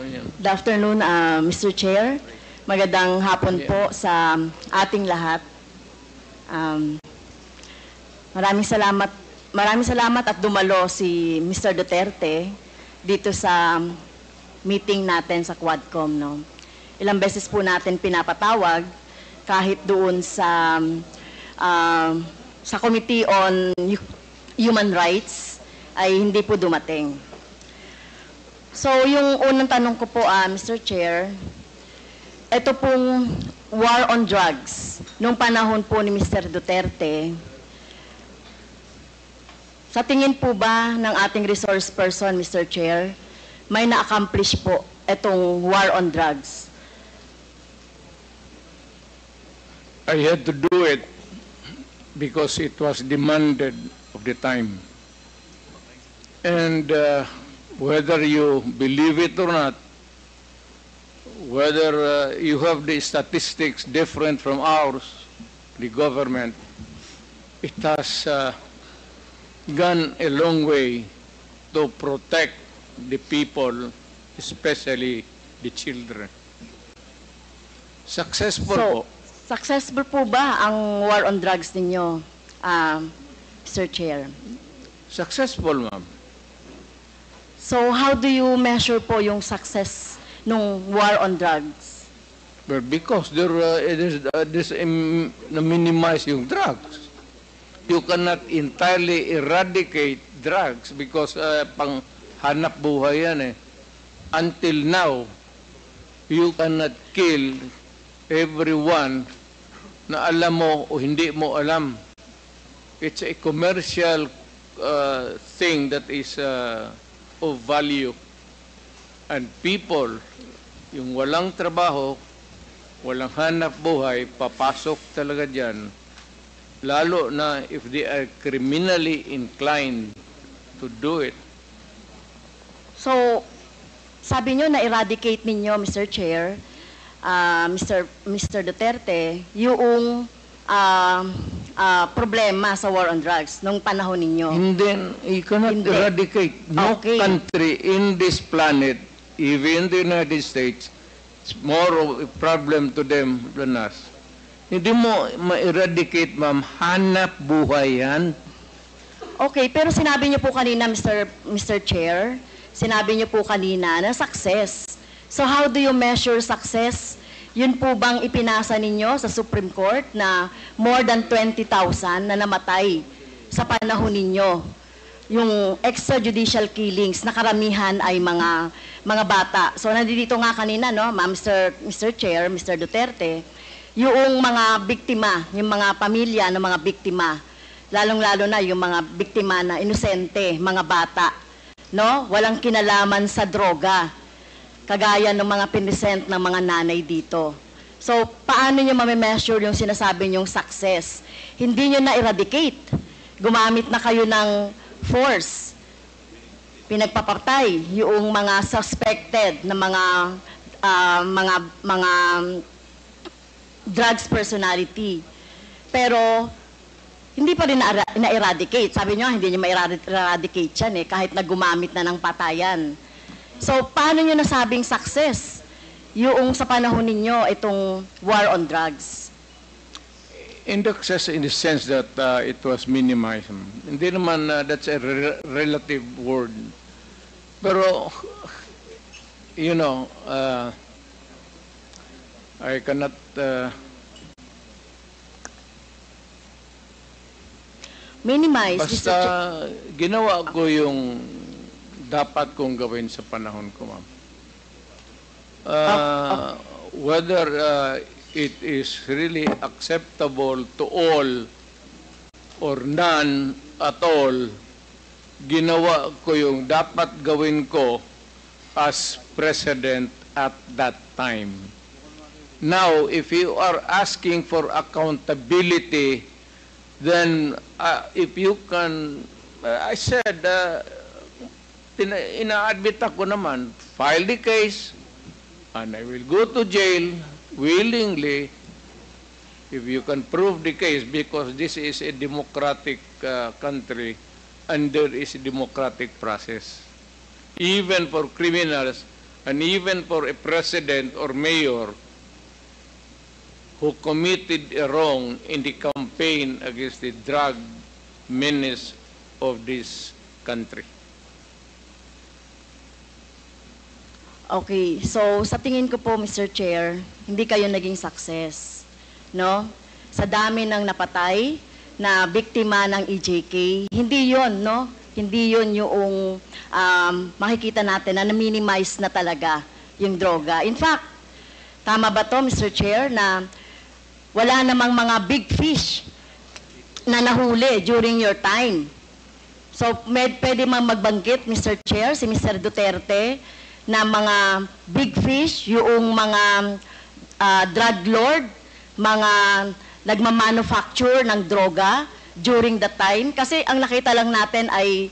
Good afternoon, Mr. Chair. Magandang hapon po sa ating lahat. Maraming salamat at dumalo si Mr. Duterte dito sa meeting natin sa Quadcom. No? Ilang beses po natin pinapatawag kahit doon sa Committee on Human Rights ay hindi po dumating. So yung unang tanong ko po, Mr. Chair, ito pong war on drugs, nung panahon po ni Mr. Duterte, sa tingin po ba ng ating resource person, Mr. Chair, may na-accomplish po itong war on drugs? I had to do it because it was demanded of the time. And whether you believe it or not, whether you have the statistics different from ours, the government, it has gone a long way to protect the people, especially the children. Successful po. Successful po ba ang war on drugs ninyo, Mr. Chair? Successful, ma'am. So how do you measure po yung success nung war on drugs? Well, because it is minimize yung drugs. You cannot entirely eradicate drugs because pang hanap buhay yan eh. Until now, you cannot kill everyone na alam mo o hindi mo alam. It's a commercial thing that is of value. And people, yung walang trabaho, walang hanap buhay, papasok talaga dyan. Lalo na if they are criminally inclined to do it. So, sabi nyo na-eradicate ninyo, Mr. Chair, Mr. Duterte, yung problema sa war on drugs nung panahon ninyo. And then, you cannot eradicate. No country in this planet, even the United States, it's more of a problem to them than us. Hindi mo ma-eradicate, ma'am. Hanap buhay yan. Okay, pero sinabi niyo po kanina, Mr. Chair, sinabi niyo po kanina na success. So how do you measure success? Yun po bang ipinasa ninyo sa Supreme Court na more than 20,000 na namatay sa panahon ninyo? Yung extrajudicial killings na karamihan ay mga bata. So nandito nga kanina, no, Mr. Chair, Mr. Duterte, yung mga biktima, yung mga pamilya ng mga biktima, lalong-lalo na yung mga biktima na inosente, mga bata, no? Walang kinalaman sa droga, kagaya ng mga pinisent ng mga nanay dito. So, paano nyo mamimeasure yung sinasabi nyong success? Hindi nyo na-eradicate. Gumamit na kayo ng force. Pinagpapatay yung mga suspected na mga drugs personality. Pero, hindi pa rin na-eradicate. Sabi nyo, hindi nyo ma-eradicate yan eh, kahit na gumamit na ng patayan. So, paano nyo nasabing success yung sa panahon ninyo itong war on drugs? In the sense that it was minimized. Hindi naman that's a relative word. Pero, you know, I cannot... minimize. Basta ginawa ko yung dapat kong gawin sa panahon ko, ma'am. Whether it is really acceptable to all or none at all, ginawa ko yung dapat gawin ko as president at that time. Now, if you are asking for accountability, then if you can, I said, ina-admit ako naman, file the case, and I will go to jail willingly if you can prove the case, because this is a democratic country and there is a democratic process. Even for criminals, and even for a president or mayor who committed a wrong in the campaign against the drug menace of this country. Okay, so sa tingin ko po, Mr. Chair, hindi kayo naging success, no? Sa dami ng napatay na biktima ng EJK, hindi yon, no? Hindi yon yung makikita natin na na-minimize na talaga yung droga. In fact, tama ba to, Mr. Chair, na wala namang mga big fish na nahuli during your time? So, pwede mang magbanggit, Mr. Chair, si Mr. Duterte, na mga big fish, yung mga drug lord, mga nagmamanufacture ng droga during the time. Kasi ang nakita lang natin ay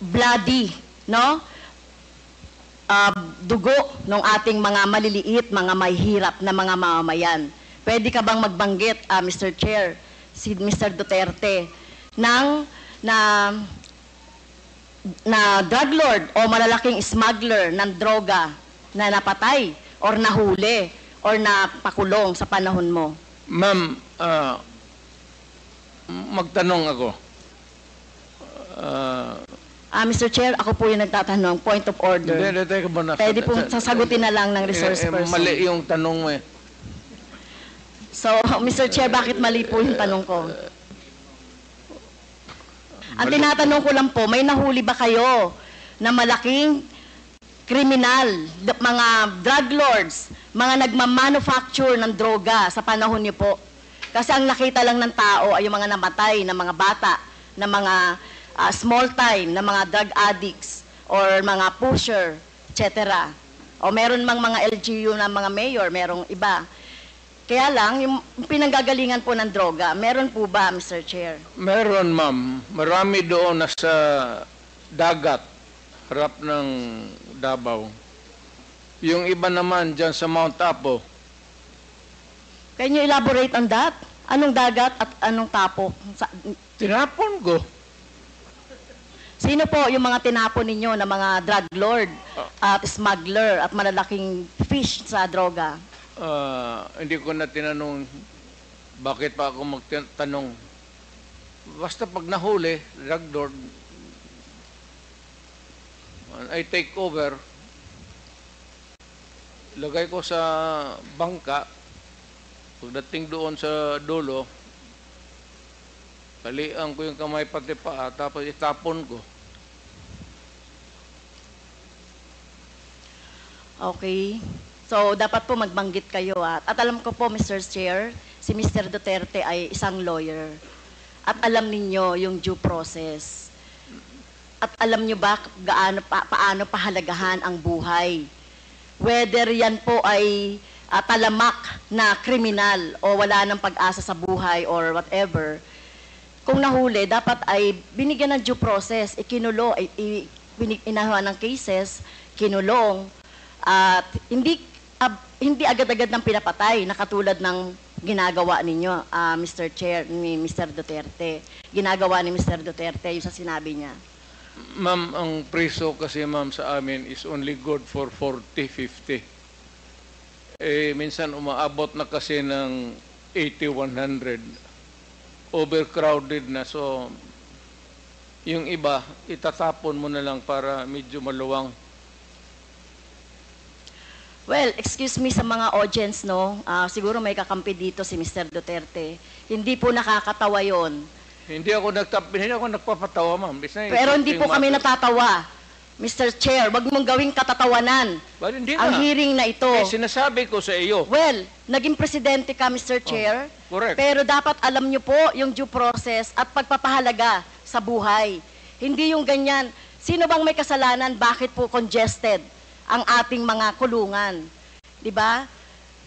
bloody, no? Dugo ng ating mga maliliit, mga mahihirap na mga mamamayan. Pwede ka bang magbanggit, Mr. Chair, si Mr. Duterte, na drug lord o malalaking smuggler ng droga na napatay or nahuli or napakulong sa panahon mo? Ma'am, magtanong ako. Mr. Chair, ako po yung nagtatanong. Point of order. Teka muna. Pwede po sasagutin na lang ng resource person. Mali yung tanong mo eh. So, Mr. Chair, bakit mali po yung tanong ko? Ang tinatanong ko lang po, may nahuli ba kayo na malaking kriminal, mga drug lords, mga nagmamanufacture ng droga sa panahon niyo po? Kasi ang nakita lang ng tao ay yung mga namatay na mga bata, na mga small time, na mga drug addicts, or mga pusher, etc. O meron mang mga LGU na mga mayor, merong iba. Kaya lang, yung pinanggagalingan po ng droga, meron po ba, Mr. Chair? Meron, ma'am. Marami doon nasa dagat, harap ng Davao. Yung iba naman dyan sa Mount Apo. Can you elaborate on that? Anong dagat at anong tapo? Tinapon ko. Sino po yung mga tinapon ninyo na mga drug lord at smuggler at malalaking fish sa droga? Hindi ko na tinanong bakit pa ako magtanong. Basta pag nahuli, drug lord, I take over, lagay ko sa bangka, pagdating doon sa dulo, kalian ko yung kamay pati paa, tapos itapon ko. Okay. So, dapat po magbanggit kayo. At alam ko po, Mr. Chair, si Mr. Duterte ay isang lawyer. At alam ninyo yung due process. At alam nyo ba paano pahalagahan ang buhay? Whether yan po ay talamak na kriminal o wala ng pag-asa sa buhay or whatever, kung nahuli, dapat ay binigyan ng due process, ikinulo, inahuan ng cases, kinulong, at hindi agad-agad ng pinapatay na katulad ng ginagawa ninyo, Mr. Chair, ni Mr. Duterte. Ginagawa ni Mr. Duterte yung sa sinabi niya. Ma'am, ang preso kasi ma'am sa amin is only good for 40, 50. Minsan umaabot na kasi ng 80, 100. Overcrowded na. So, yung iba, itatapon mo na lang para medyo maluwang. Well, excuse me sa mga audience, no? Siguro may kakampi dito si Mr. Duterte. Hindi po nakakatawa yon. Hindi ako nagpapatawa, ma'am. Pero hindi po kami natatawa. Mr. Chair, wag mong gawing katatawanan Hindi ang na. hearing na ito. Sinasabi ko sa iyo. Well, naging presidente ka, Mr. Chair. Correct. Pero dapat alam niyo po yung due process at pagpapahalaga sa buhay. Hindi yung ganyan. Sino bang may kasalanan? Bakit po congested ang ating mga kulungan? 'Di ba?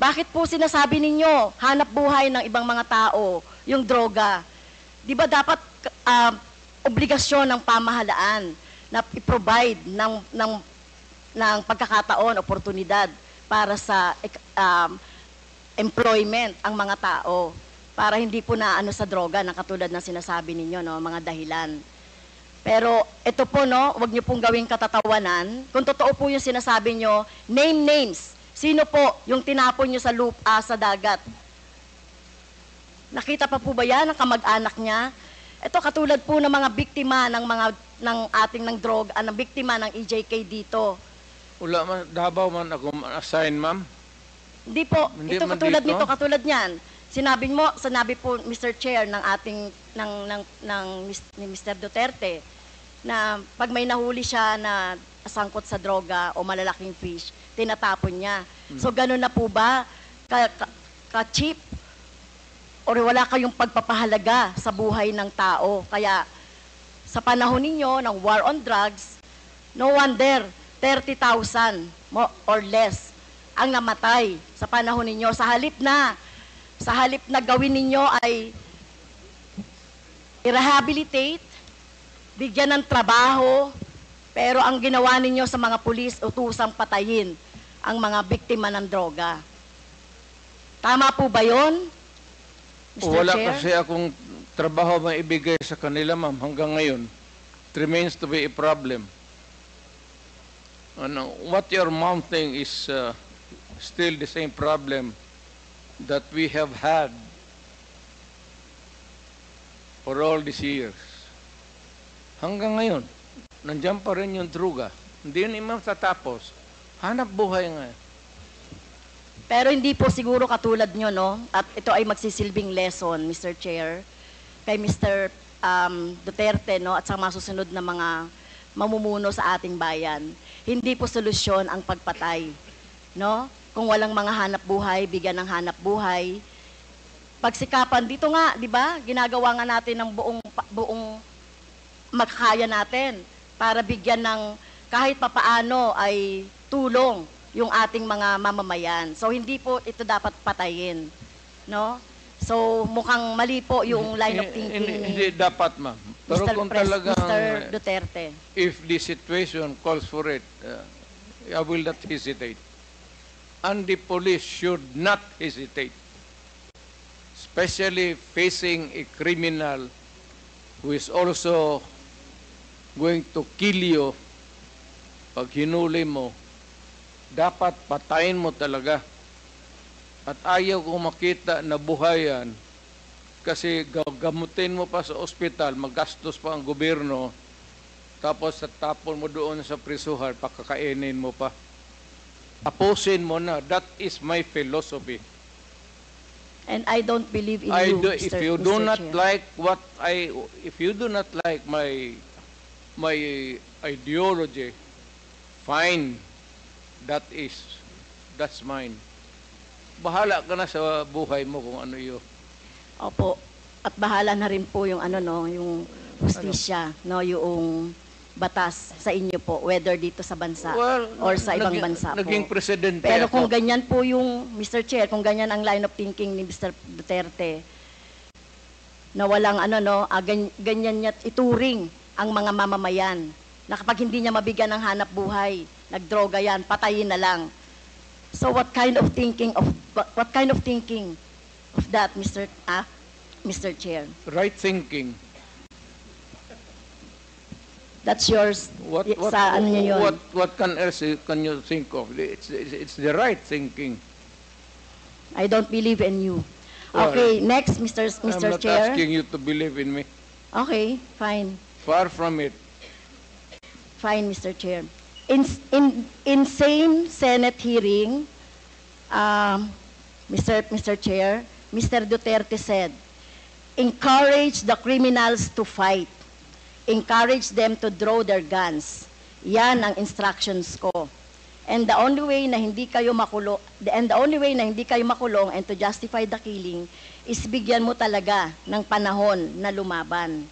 Bakit po sinasabi ninyo hanap buhay ng ibang mga tao yung droga? 'Di ba dapat obligasyon ng pamahalaan na i-provide ng pagkakataon, oportunidad para sa employment ang mga tao para hindi po na sa droga na katulad ng sinasabi ninyo, no, mga dahilan. Pero ito po, no, wag niyo pong gawing katatawanan. Kung totoo po yung sinasabi niyo, name names. Sino po yung tinapon niyo sa lupa, sa dagat? Nakita pa po ba yan ng kamag-anak niya? Ito katulad po ng mga biktima ng ating ng droga, ng biktima ng EJK dito. Wala man, Davao man ako assign, ma'am. Hindi po, Hindi ito man katulad dito? nito, katulad niyan. Sinabi po Mr. Chair ng ating ni Mr. Duterte na pag may nahuli siya na sangkot sa droga o malalaking fish, tinatapon niya. So ganun na po ba ka-cheap or wala kayong pagpapahalaga sa buhay ng tao? Kaya sa panahon ninyo ng war on drugs, no wonder 30,000 or less ang namatay sa panahon ninyo. Sa halip na gawin ninyo ay i-rehabilitate, bigyan ng trabaho, pero ang ginawa ninyo sa mga pulis, utusang patayin ang mga biktima ng droga. Tama po ba yun, Mr. Wala Chair? kasi akong trabaho maibigay sa kanila, ma'am, hanggang ngayon. It remains to be a problem. What you're mounting is still the same problem that we have had for all these years. Hanggang ngayon, nandiyan pa rin yung droga. Hindi yun matatapos. Hanap buhay nga. Pero hindi po siguro katulad nyo, no? At ito ay magsisilbing lesson, Mr. Chair, kay Mr. Duterte, no? At sa mga susunod na mga mamumuno sa ating bayan. Hindi po solusyon ang pagpatay, no? Kung walang mga hanap buhay, bigyan ng hanap buhay. Pagsikapan, dito nga, di ba? Ginagawa nga natin ng buong makakaya natin para bigyan ng kahit papaano ay tulong yung ating mga mamamayan. So hindi po ito dapat patayin, no? So mukhang mali po yung line of thinking Hindi dapat, ma'am. Pero kung talagang Mr. Duterte. if the situation calls for it, I will not hesitate. And the police should not hesitate, especially facing a criminal who is also going to kill you. Pag hinuli mo, dapat patayin mo talaga. At ayaw kong makita na buhayan kasi gamutin mo pa sa ospital, magastos pa ang gobyerno, tapos tapon mo doon sa prisuhan, pakakainin mo pa. Tapusin mo na. That is my philosophy. And I don't believe in you, If you Mr. do not Chair. like if you do not like my ideology, fine. That's mine. Bahala ka na sa buhay mo kung ano yun. Opo. At bahala na rin po yung yung hustisya, no, yung batas sa inyo po, whether dito sa bansa or sa ibang bansa po. Naging presidente Pero kung ako. ganyan po yung, Mr. Chair, kung ganyan ang line of thinking ni Mr. Duterte, na walang ganyan niya ituring ang mga mamamayan, na kapag hindi niya mabigyan ng hanap buhay, nagdroga yan, patayin na lang. So what kind of thinking of that, Mr. Chair? Right thinking. That's yours. Sa ano niyo yun? What can you think of? It's the right thinking. I don't believe in you. Well, Okay, next, Mr. I'm not Chair. asking you to believe in me. Okay, fine. Far from it. Fine, Mr. Chair. In same Senate hearing, Mr. Chair, Mr. Duterte said, encourage the criminals to fight. Encourage them to draw their guns. Yan ang instructions ko. And the only way na hindi kayo makulong, and to justify the killing is bigyan mo talaga ng panahon na lumaban.